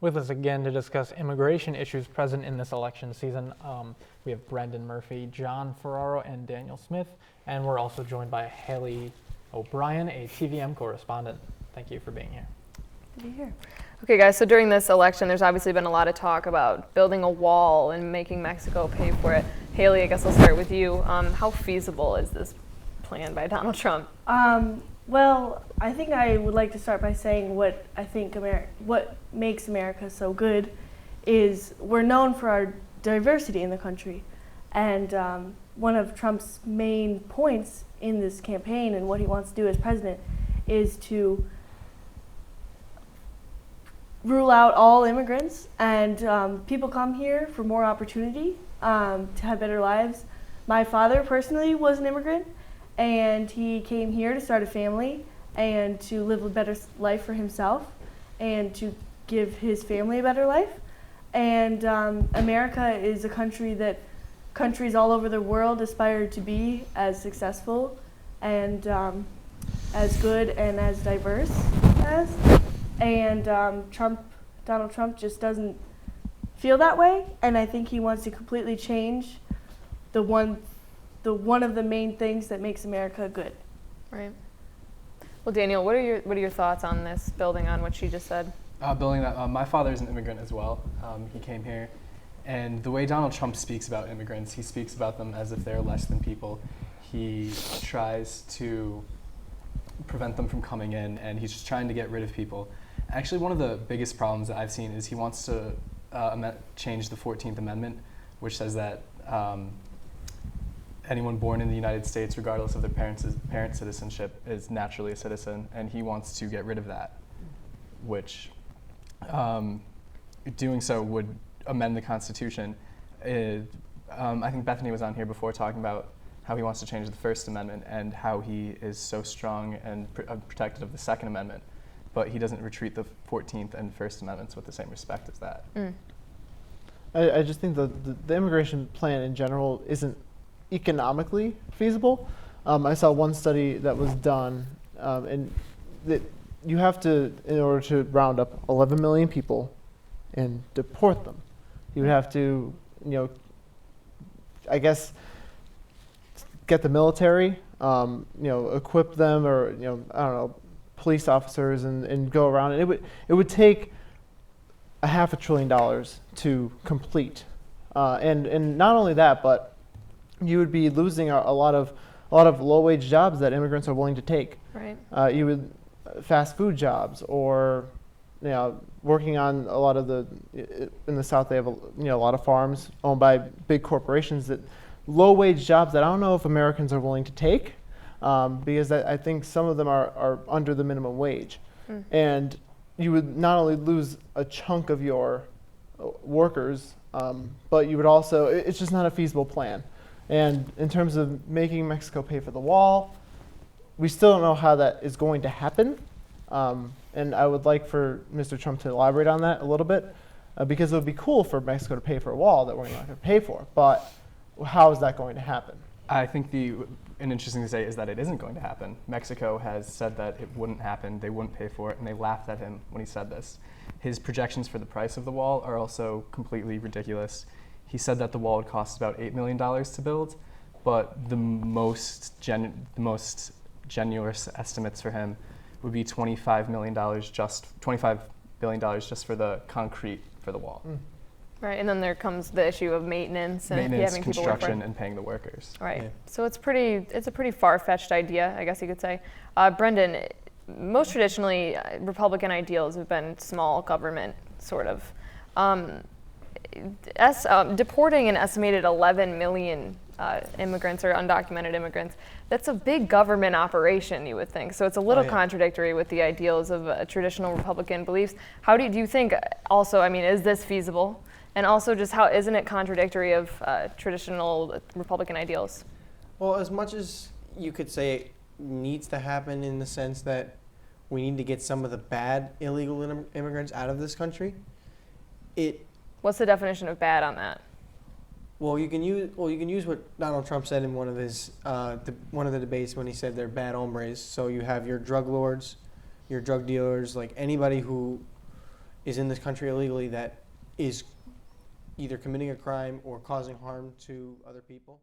With us again to discuss immigration issues present in this election season, we have Brendan Murphy, John Ferraro, and Daniel Smith, and we're also joined by Haley O'Brien, a TVM correspondent. Thank you for being here. Good to be here. Okay, guys, so during this election, there's obviously been a lot of talk about building a wall and making Mexico pay for it. Haley, I guess I'll start with you. How feasible is this plan by Donald Trump? Well, I think I would like to start by saying what I think what makes America so good is we're known for our diversity in the country. And one of Trump's main points in this campaign and what he wants to do as president is to rule out all immigrants, and people come here for more opportunity, to have better lives. My father personally was an immigrant, and he came here to start a family and to live a better life for himself and to give his family a better life. And America is a country that countries all over the world aspire to be as successful and as good and as diverse as. And Donald Trump just doesn't feel that way, and I think he wants to completely change one of the main things that makes America good. Right. Well, Daniel, what are your thoughts on this, building on what she just said? Building that, my father is an immigrant as well. He came here, and the way Donald Trump speaks about immigrants, he speaks about them as if they're less than people. He tries to prevent them from coming in, and he's just trying to get rid of people. Actually, one of the biggest problems that I've seen is he wants to change the 14th Amendment, which says that anyone born in the United States, regardless of their parents' citizenship, is naturally a citizen, and he wants to get rid of that, which doing so would amend the Constitution. I think Bethany was on here before talking about how he wants to change the First Amendment and how he is so strong and protective of the Second Amendment, but he doesn't treat the 14th and First Amendments with the same respect as that. I just think the immigration plan in general isn't economically feasible. I saw one study that was done, and that you have to, in order to round up 11 million people and deport them, you would have to, I guess, get the military, equip them, or I don't know, police officers, and go around. And it would take $500 billion to complete, and not only that, but you would be losing a lot of low-wage jobs that immigrants are willing to take. Right. You would fast food jobs, or working on a lot of in the South they have a lot of farms owned by big corporations, that low-wage jobs that I don't know if Americans are willing to take, because I think some of them are under the minimum wage. And you would not only lose a chunk of your workers, but you would also, it's just not a feasible plan. And in terms of making Mexico pay for the wall, we still don't know how that is going to happen. And I would like for Mr. Trump to elaborate on that a little bit, because it would be cool for Mexico to pay for a wall that we're not going to pay for. But how is that going to happen? I think an interesting to say is that it isn't going to happen. Mexico has said that it wouldn't happen, they wouldn't pay for it, and they laughed at him when he said this. His projections for the price of the wall are also completely ridiculous. He said that the wall would cost about $8 million to build, but the most generous estimates for him would be $25 billion just for the concrete for the wall. Right, and then there comes the issue of maintenance and having people work construction, and paying the workers. Right. Yeah. So it's a pretty far-fetched idea, I guess you could say. Brendan, most traditionally, Republican ideals have been small government, sort of. Deporting an estimated 11 million immigrants or undocumented immigrants, that's a big government operation, you would think. So it's a little contradictory with the ideals of traditional Republican beliefs. How do you think also, is this feasible? And also just how isn't it contradictory of traditional Republican ideals? Well, as much as you could say it needs to happen in the sense that we need to get some of the bad illegal immigrants out of this country, What's the definition of bad on that? Well, you can use what Donald Trump said in one of his one of the debates when he said they're bad hombres. So you have your drug lords, your drug dealers, like anybody who is in this country illegally that is either committing a crime or causing harm to other people.